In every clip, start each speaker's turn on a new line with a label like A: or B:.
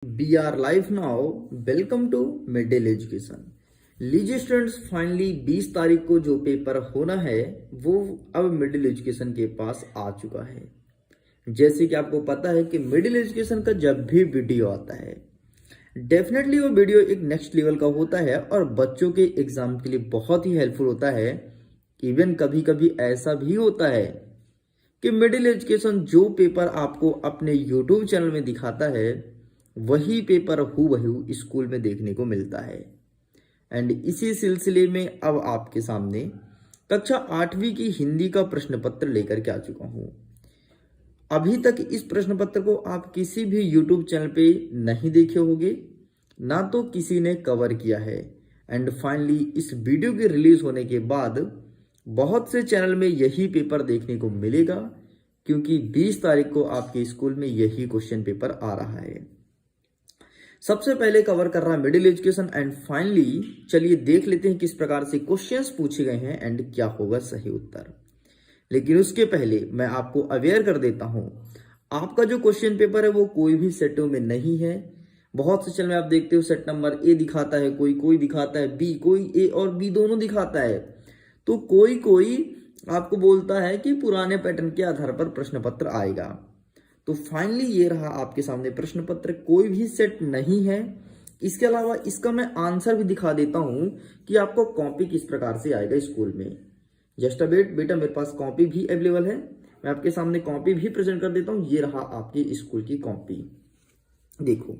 A: We are live now. Welcome to middle education. लीजिए students, finally 20 तारीख को जो पेपर होना है वो अब मिडिल एजुकेशन के पास आ चुका है। जैसे कि आपको पता है कि मिडिल एजुकेशन का जब भी वीडियो आता है डेफिनेटली वो वीडियो एक नेक्स्ट लेवल का होता है और बच्चों के एग्जाम के लिए बहुत ही हेल्पफुल होता है। इवन कभी कभी ऐसा भी होता है कि मिडिल एजुकेशन जो पेपर आपको अपने यूट्यूब चैनल में दिखाता है वही पेपर हूबहू स्कूल में देखने को मिलता है। एंड इसी सिलसिले में अब आपके सामने कक्षा 8वीं की हिंदी का प्रश्न पत्र लेकर के आ चुका हूं। अभी तक इस प्रश्न पत्र को आप किसी भी यूट्यूब चैनल पे नहीं देखे होंगे, ना तो किसी ने कवर किया है। एंड फाइनली इस वीडियो के रिलीज होने के बाद बहुत से चैनल में यही पेपर देखने को मिलेगा, क्योंकि 20 तारीख को आपके स्कूल में यही क्वेश्चन पेपर आ रहा है। सबसे पहले कवर कर रहा है मिडिल एजुकेशन। एंड फाइनली चलिए देख लेते हैं किस प्रकार से क्वेश्चंस पूछे गए हैं एंड क्या होगा सही उत्तर। लेकिन उसके पहले मैं आपको अवेयर कर देता हूं, आपका जो क्वेश्चन पेपर है वो कोई भी सेटों में नहीं है। बहुत से चैनल में आप देखते हो सेट नंबर ए दिखाता है, कोई दिखाता है बी, कोई ए और बी दोनों दिखाता है, तो कोई आपको बोलता है कि पुराने पैटर्न के आधार पर प्रश्न पत्र आएगा। तो फाइनली ये रहा आपके सामने प्रश्न पत्र, कोई भी सेट नहीं है। इसके अलावा इसका मैं आंसर भी दिखा देता हूं कि आपको कॉपी किस प्रकार से आएगा स्कूल में। जस्ट अ वेट बेटा, मेरे पास कॉपी भी अवेलेबल है, मैं आपके सामने कॉपी भी प्रेजेंट कर देता हूं। ये रहा आपकी स्कूल की कॉपी। देखो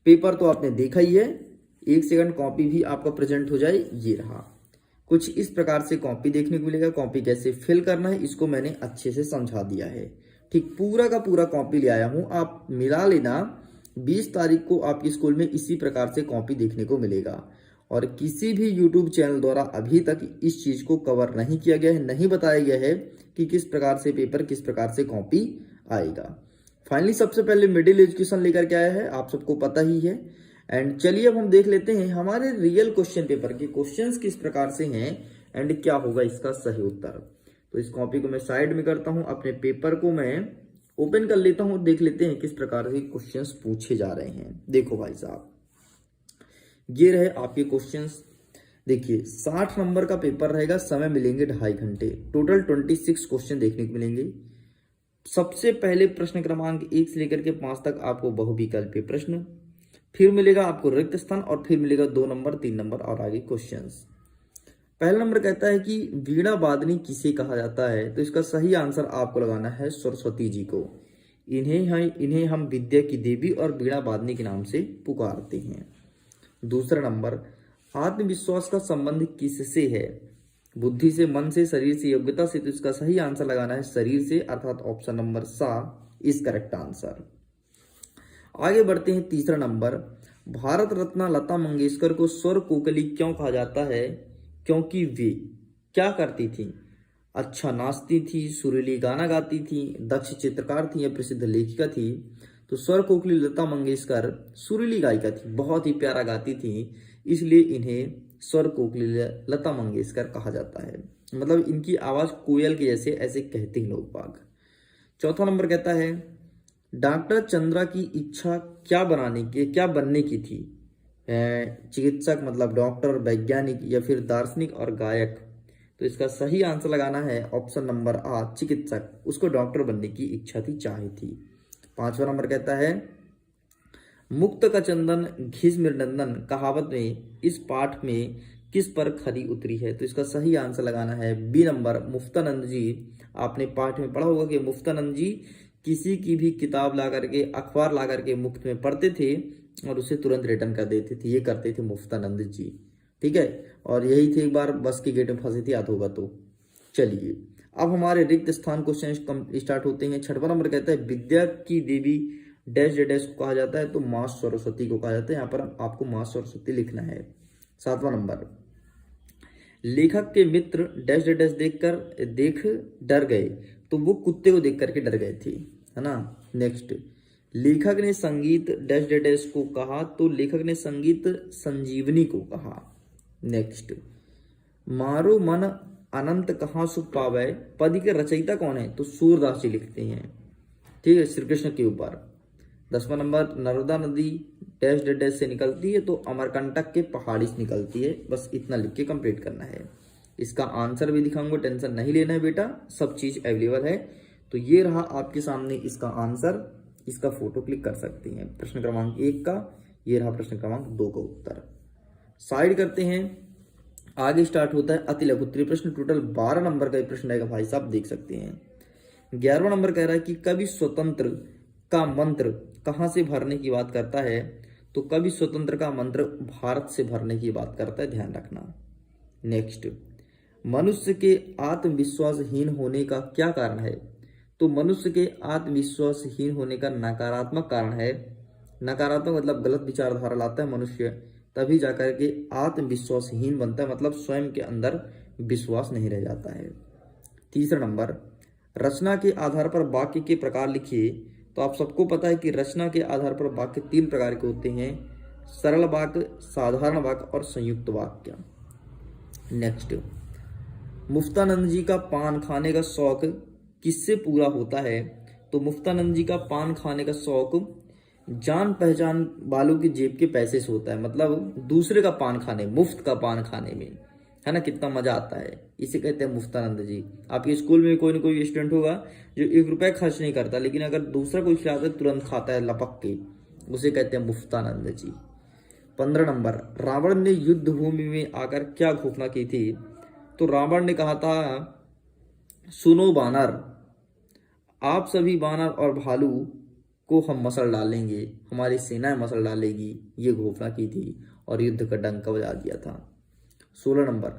A: पेपर तो आपने देखा ही है, एक सेकंड कॉपी भी आपका प्रेजेंट हो जाए। ये रहा कुछ इस प्रकार से कॉपी देखने को मिलेगा। कॉपी कैसे फिल करना है इसको मैंने अच्छे से समझा दिया है। ठीक पूरा का पूरा कॉपी ले आया हूं, आप मिला लेना। 20 तारीख को आपके स्कूल में इसी प्रकार से कॉपी देखने को मिलेगा। और किसी भी यूट्यूब चैनल द्वारा अभी तक इस चीज को कवर नहीं किया गया है, नहीं बताया गया है कि किस प्रकार से पेपर, किस प्रकार से कॉपी आएगा। फाइनली सबसे पहले मिडिल एजुकेशन लेकर के आया है, आप सबको पता ही है। एंड चलिए अब हम देख लेते हैं हमारे रियल क्वेश्चन पेपर के क्वेश्चंस किस प्रकार से हैं एंड क्या होगा इसका सही उत्तर। तो इस कॉपी को मैं साइड में करता हूं, अपने पेपर को मैं ओपन कर लेता हूं, देख लेते हैं किस प्रकार से क्वेश्चंस पूछे जा रहे हैं। देखो भाई साहब, ये रहे आपके क्वेश्चंस। देखिए 60 नंबर का पेपर रहेगा, समय मिलेंगे 2.5 घंटे, टोटल 26 क्वेश्चन देखने को मिलेंगे। सबसे पहले प्रश्न क्रमांक 1 से लेकर के 5 तक आपको बहुविकल्पीय प्रश्न, फिर मिलेगा आपको रिक्त स्थान और फिर मिलेगा 2 नंबर 3 नंबर और आगे क्वेश्चंस। पहला नंबर कहता है कि वीणा वादनी किसे कहा जाता है, तो इसका सही आंसर आपको लगाना है सरस्वती जी को। इन्हें हम विद्या की देवी और वीणा वादनी के नाम से पुकारते हैं। दूसरा नंबर, आत्मविश्वास का संबंध किससे है, बुद्धि से, मन से, शरीर से, योग्यता से, तो इसका सही आंसर लगाना है शरीर से, अर्थात ऑप्शन नंबर सा इज करेक्ट आंसर। आगे बढ़ते हैं। तीसरा नंबर, भारत रत्न लता मंगेशकर को स्वर कोकिली क्यों कहा जाता है, क्योंकि वे क्या करती थी, अच्छा नाचती थी, सुरीली गाना गाती थी, दक्ष चित्रकार थी या प्रसिद्ध लेखिका थी। तो स्वर कोकिली लता मंगेशकर सुरीली गायिका थी, बहुत ही प्यारा गाती थी, इसलिए इन्हें स्वर कोकिली लता मंगेशकर कहा जाता है। मतलब इनकी आवाज कोयल के जैसे ऐसे कहते हैं लोग बाग। चौथा नंबर कहता है डॉक्टर चंद्रा की इच्छा क्या बनने की थी, चिकित्सक मतलब डॉक्टर, वैज्ञानिक या फिर दार्शनिक और गायक। तो इसका सही आंसर लगाना है ऑप्शन नंबर आ चिकित्सक, उसको डॉक्टर बनने की इच्छा थी, चाहे थी। 5वां नंबर कहता है मुक्त का चंदन घिस मृदंदन कहावत में इस पाठ में किस पर खरी उतरी है, तो इसका सही आंसर लगाना है बी नंबर मुफ्तानंद जी। आपने पाठ में पढ़ा होगा कि मुफ्तानंद जी किसी की भी किताब ला करके, अखबार ला करके मुफ्त में पढ़ते थे और उसे तुरंत रिटर्न कर देते थे, ये करते थे मुफ्तानंद जी। ठीक है, और यही थे एक बार बस के गेट में फंसे थे, याद होगा तो। चलिए अब हमारे रिक्त स्थान क्वेश्चन स्टार्ट होते हैं। 6वां नंबर कहता है विद्या की देवी डैश डैश को कहा जाता है, तो मां सरस्वती को कहा जाता है। यहाँ पर आपको मां सरस्वती लिखना है। 7वां नंबर, लेखक के मित्र डैश डैश देख डर गए, तो वो कुत्ते को देख करके डर गए थे, है ना। नेक्स्ट, लेखक ने संगीत डैश डैश को कहा, तो लेखक ने संगीत संजीवनी को कहा। नेक्स्ट, मारो मन अनंत कहाँ सुख पावे, पद के रचयिता कौन है, तो सूरदास जी लिखते हैं। ठीक है, श्री कृष्ण के ऊपर। 10वां नंबर, नर्मदा नदी डैश डैश डैश से निकलती है तो अमरकंटक के पहाड़ी से निकलती है। बस इतना लिख के कंप्लीट करना है। इसका आंसर भी दिखाऊंगा, टेंशन नहीं लेना है बेटा, सब चीज अवेलेबल है। तो ये रहा आपके सामने इसका आंसर, इसका फोटो क्लिक कर सकते हैं। प्रश्न क्रमांक 1 का ये रहा, प्रश्न क्रमांक 2 का उत्तर। साइड करते हैं, आगे स्टार्ट होता है अति लघु उत्तरीय प्रश्न। टोटल 12 नंबर का ये प्रश्न रहेगा भाई साहब, देख सकते हैं। 11वां नंबर कह रहा है कि कवि स्वतंत्र का मंत्र कहां से भरने की बात करता है। तो कवि स्वतंत्र का मंत्र भारत से भरने की बात करता है, ध्यान रखना। नेक्स्ट, मनुष्य के आत्मविश्वासहीन होने का क्या कारण है। तो मनुष्य के आत्मविश्वासहीन होने का नकारात्मक कारण है। नकारात्मक मतलब गलत विचारधारा लाता है मनुष्य, तभी जाकर के आत्मविश्वासहीन बनता है, मतलब स्वयं के अंदर विश्वास नहीं रह जाता है। तीसरा नंबर, रचना के आधार पर वाक्य के प्रकार लिखिए। तो आप सबको पता है कि रचना के आधार पर वाक्य 3 प्रकार के होते हैं, सरल वाक्य, साधारण वाक्य और संयुक्त वाक्य। नेक्स्ट, मुफ्तानंद जी का पान खाने का शौक किससे पूरा होता है। तो मुफ्तानंद जी का पान खाने का शौक जान पहचान वालों की जेब के पैसे से होता है, मतलब दूसरे का पान खाने, मुफ्त का पान खाने में, है ना, कितना मजा आता है, इसे कहते हैं मुफ्तानंद जी। आपके स्कूल में कोई ना कोई स्टूडेंट होगा जो 1 रुपया खर्च नहीं करता, लेकिन अगर दूसरा कोई खिलाता है तुरंत खाता है लपक के, उसे कहते हैं मुफ्तानंद जी। 15 नंबर, रावण ने युद्ध भूमि में आकर क्या घोषणा की थी। तो रावण ने कहा था, सुनो बानर, आप सभी बानर और भालू को हम मसल डालेंगे, हमारी सेनाएं मसल डालेगी, ये घोषणा की थी और युद्ध का डंका बजा दिया था। 16 नंबर,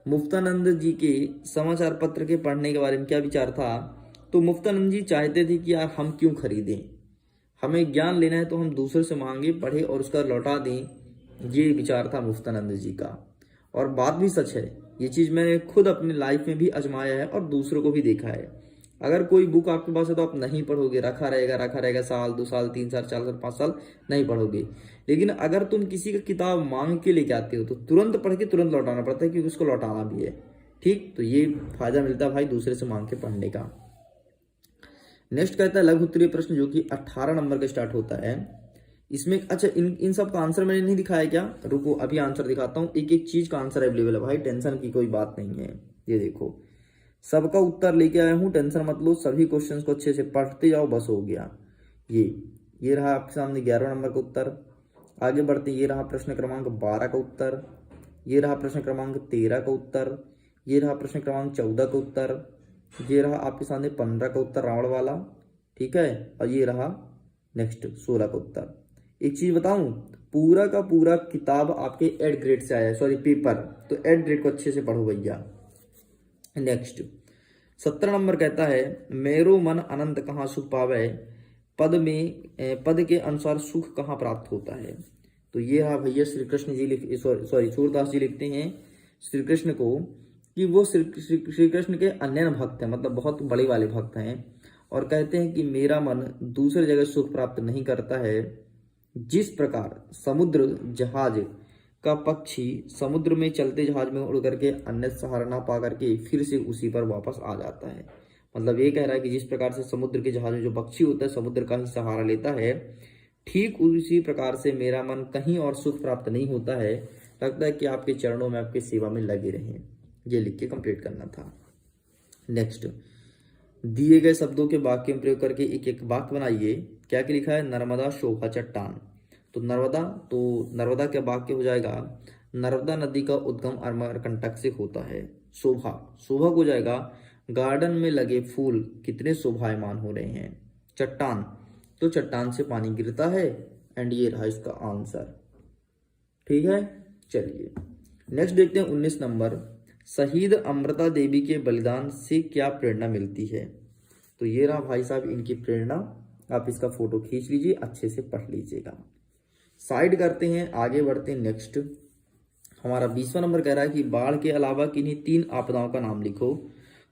A: मुफ्तानंद जी के समाचार पत्र के पढ़ने के बारे में क्या विचार था। तो मुफ्तानंद जी चाहते थे कि यार हम क्यों खरीदें, हमें ज्ञान लेना है तो हम दूसरे से मांगे, पढ़े और उसका लौटा दें, ये विचार था मुफ्तानंद जी का। और बात भी सच है, ये चीज़ मैंने खुद अपनी लाइफ में भी आजमाया है और दूसरों को भी देखा है। अगर कोई बुक आपके पास है तो आप नहीं पढ़ोगे, रखा रहेगा साल 2 साल 3 साल 4 साल 5 साल नहीं पढ़ोगे। लेकिन अगर तुम किसी का किताब मांग के लेके आते हो तो तुरंत पढ़ के तुरंत लौटाना पड़ता है, क्योंकि उसको लौटाना भी है। ठीक, तो ये फायदा मिलता है भाई दूसरे से मांग के पढ़ने का। नेक्स्ट कहता है लघु उत्तरीय प्रश्न, जो कि 18 नंबर का स्टार्ट होता है। इसमें अच्छा इन सब का आंसर मैंने नहीं दिखाया क्या, रुको अभी आंसर दिखाता हूँ। एक एक चीज का आंसर अवेलेबल है भाई, टेंशन की कोई बात नहीं है। ये देखो, सबका उत्तर लेके आया हूँ, टेंशन मत लो, सभी क्वेश्चंस को अच्छे से पढ़ते जाओ, बस हो गया। ये रहा आपके सामने 11 नंबर का उत्तर। आगे बढ़ते, ये रहा प्रश्न क्रमांक 12 का उत्तर, ये रहा प्रश्न क्रमांक 13 का उत्तर, ये रहा प्रश्न क्रमांक 14 का उत्तर, ये रहा आपके सामने 15 का उत्तर रावण वाला, ठीक है, और ये रहा नेक्स्ट 16 का उत्तर। एक चीज बताऊं, पूरा का पूरा किताब आपके 8 ग्रेड से आया है, सॉरी पेपर, तो 8 ग्रेड को अच्छे से पढ़ो भैया। नेक्स्ट 17 नंबर कहता है, मेरो मन अनंत कहाँ सुख पावे, पद के अनुसार सुख कहाँ प्राप्त होता है। तो ये रहा भैया श्री कृष्ण जी सॉरी सूरदास जी लिखते हैं श्री कृष्ण को कि वो श्री कृष्ण के अन्य भक्त हैं, मतलब बहुत बड़े वाले भक्त हैं, और कहते हैं कि मेरा मन दूसरे जगह सुख प्राप्त नहीं करता है। जिस प्रकार समुद्र जहाज का पक्षी समुद्र में चलते जहाज में उड़ करके अन्य सहारा ना पा करके फिर से उसी पर वापस आ जाता है, मतलब ये कह रहा है कि जिस प्रकार से समुद्र के जहाज में जो पक्षी होता है समुद्र का ही सहारा लेता है, ठीक उसी प्रकार से मेरा मन कहीं और सुख प्राप्त नहीं होता है, लगता है कि आपके चरणों में आपकी सेवा में लगे रहें। ये लिख के कंप्लीट करना था। नेक्स्ट, दिए गए शब्दों के वाक्य में प्रयोग करके एक एक वाक्य बनाइए। क्या क्या लिखा है, नर्मदा शोभा चट्टान। तो नर्मदा का वाक्य हो जाएगा, नर्मदा नदी का उद्गम अमरकंटक से होता है। शोभा को हो जाएगा, गार्डन में लगे फूल कितने शोभायमान हो रहे हैं। चट्टान, तो चट्टान से पानी गिरता है, एंड ये रहा इसका आंसर। ठीक है, चलिए नेक्स्ट देखते हैं 19 नंबर, शहीद अमृता देवी के बलिदान से क्या प्रेरणा मिलती है। तो ये रहा भाई साहब इनकी प्रेरणा, आप इसका फोटो खींच लीजिए, अच्छे से पढ़ लीजिएगा। साइड करते हैं, आगे बढ़ते हैं। नेक्स्ट हमारा 20वां नंबर कह रहा है कि बाढ़ के अलावा किन्हीं 3 आपदाओं का नाम लिखो।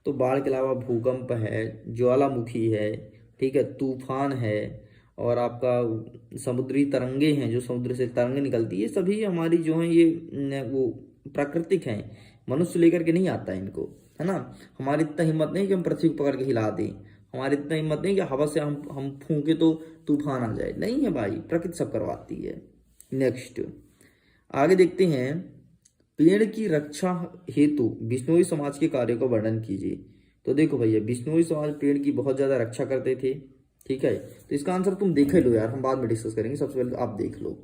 A: तो बाढ़ के अलावा भूकंप है, ज्वालामुखी है, ठीक है, तूफान है, और आपका समुद्री तरंगे हैं, जो समुद्र से तरंगे निकलती है, ये सभी हमारी जो है ये वो प्राकृतिक हैं, मनुष्य लेकर के नहीं आता है इनको, है ना। हमारी इतना हिम्मत नहीं कि हम पृथ्वी को पकड़ के हिला दें, हमारी इतना हिम्मत नहीं कि हवा से हम फूंके तो तूफान आ जाए, नहीं है भाई, प्रकृति सब करवाती है। नेक्स्ट आगे देखते हैं, पेड़ की रक्षा हेतु बिश्नोई समाज के कार्यों का वर्णन कीजिए। तो देखो भैया, बिश्नोई समाज पेड़ की बहुत ज्यादा रक्षा करते थे, ठीक है। तो इसका आंसर तुम देख लो यार, हम बाद में डिस्कस करेंगे, सबसे पहले तो आप देख लो,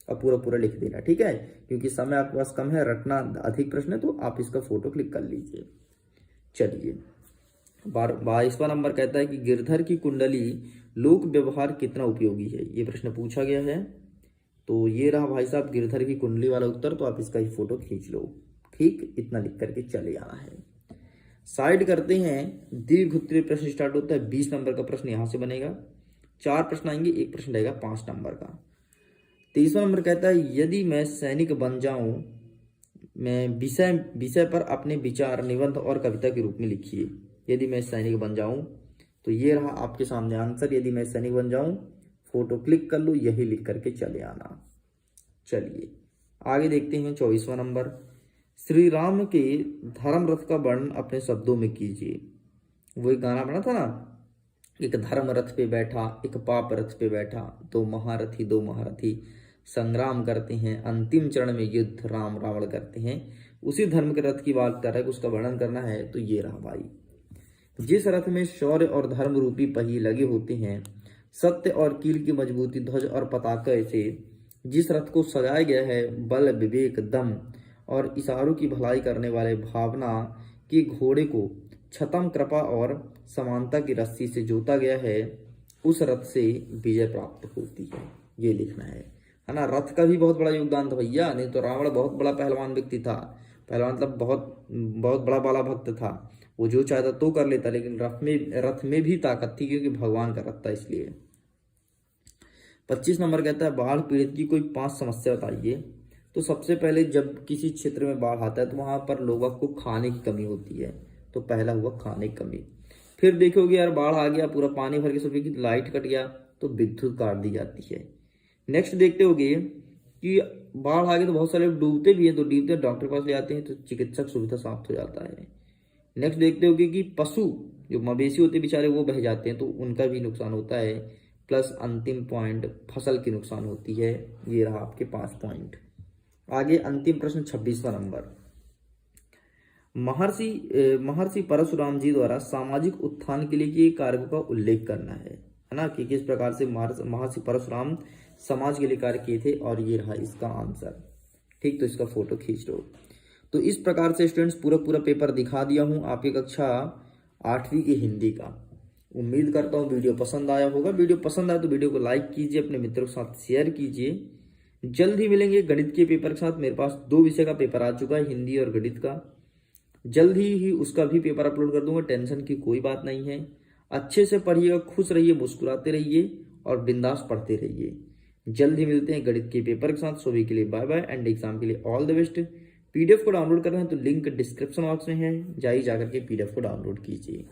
A: अब पूरा पूरा लिख देना, ठीक है, क्योंकि समय आपके पास कम है, रटना अधिक प्रश्न है, तो आप इसका फोटो क्लिक कर लीजिए। चलिए 22वां नंबर कहता है कि गिरधर की कुंडली लोक व्यवहार कितना उपयोगी है, ये प्रश्न पूछा गया है। तो ये रहा भाई साहब गिरधर की कुंडली वाला उत्तर, तो आप इसका ही फोटो खींच लो, ठीक, इतना लिख करके चले आना है। साइड करते हैं, दीर्घ उत्तरीय प्रश्न स्टार्ट होता है, 20 नंबर का प्रश्न यहां से बनेगा, 4 प्रश्न आएंगे, एक प्रश्न रहेगा 5 नंबर का। 23वां नंबर कहता है यदि मैं सैनिक बन जाऊं, मैं विषय पर अपने विचार निबंध और कविता के रूप में लिखिए। यदि मैं सैनिक बन जाऊं, तो ये रहा आपके सामने आंसर, यदि मैं सैनिक बन जाऊं, फोटो क्लिक कर लो, यही लिख करके चले आना। चलिए आगे देखते हैं 24वां नंबर, श्री राम के धर्म रथ का वर्णन अपने शब्दों में कीजिए। वो एक गाना बना था ना, एक धर्म रथ पे बैठा, एक पाप रथ पे बैठा, दो महारथी संग्राम करते हैं, अंतिम चरण में युद्ध राम रावण करते हैं। उसी धर्म के रथ की बात कर रहा है, उसका वर्णन करना है। तो ये रहा भाई, जिस रथ में शौर्य और धर्म रूपी पहिए लगे होते हैं, सत्य और कील की मजबूती ध्वज और पताका से जिस रथ को सजाया गया है, बल विवेक दम और इशारों की भलाई करने वाले भावना के घोड़े को छतम कृपा और समानता की रस्सी से जोता गया है, उस रथ से विजय प्राप्त होती है, ये लिखना है ना। रथ का भी बहुत बड़ा योगदान था भैया, नहीं तो रावण बहुत बड़ा पहलवान व्यक्ति था, पहलवान मतलब बहुत बहुत बड़ा बाला भक्त था, वो जो चाहता तो कर लेता, लेकिन रथ में भी ताकत थी, क्योंकि भगवान का रथ था इसलिए। 25 नंबर कहता है बाढ़ पीड़ित की कोई 5 समस्या बताइए। तो सबसे पहले जब किसी क्षेत्र में बाढ़ आता है तो वहां पर लोगों को खाने की कमी होती है, तो पहला हुआ खाने की कमी। फिर देखोगे यार बाढ़ आ गया, पूरा पानी भर के सभी की लाइट कट गया, तो विद्युत काट दी जाती है। नेक्स्ट देखते होगे कि बाढ़ आ गई तो बहुत सारे लोग डूबते भी हैं, तो डूबते डॉक्टर के पास ले आते हैं, तो चिकित्सक सुविधा समाप्त हो जाता है। नेक्स्ट देखते होगे कि पशु जो मवेशी होते बेचारे वो बह जाते हैं, तो उनका भी नुकसान होता है। प्लस अंतिम पॉइंट फसल की नुकसान होती है। ये रहा आपके 5 पॉइंट। आगे अंतिम प्रश्न 26वां नंबर, महर्षि परशुराम जी द्वारा सामाजिक उत्थान के लिए किए कार्यों का उल्लेख करना है ना, कि किस प्रकार से महर्षि परशुराम समाज के लिए कार्य किए थे, और ये रहा इसका आंसर, ठीक। तो इसका फोटो खींच लो। तो इस प्रकार से स्टूडेंट्स पूरा पेपर दिखा दिया हूं आपकी कक्षा 8वीं की हिंदी का। उम्मीद करता हूं वीडियो पसंद आया होगा। वीडियो पसंद आया तो वीडियो को लाइक कीजिए, अपने मित्रों के साथ शेयर कीजिए। जल्द ही मिलेंगे गणित के पेपर के साथ। मेरे पास 2 विषय का पेपर आ चुका है, हिंदी और गणित का। जल्द ही उसका भी पेपर अपलोड कर दूंगा, टेंशन की कोई बात नहीं है। अच्छे से पढ़िएगा, खुश रहिए, मुस्कुराते रहिए और बिंदास पढ़ते रहिए। जल्द ही मिलते हैं गणित के पेपर के साथ। सभी के लिए बाय बाय एंड एग्जाम के लिए ऑल द बेस्ट। पीडीएफ को डाउनलोड करना है तो लिंक डिस्क्रिप्शन बॉक्स में है, जाइए जाकर के पीडीएफ को डाउनलोड कीजिए।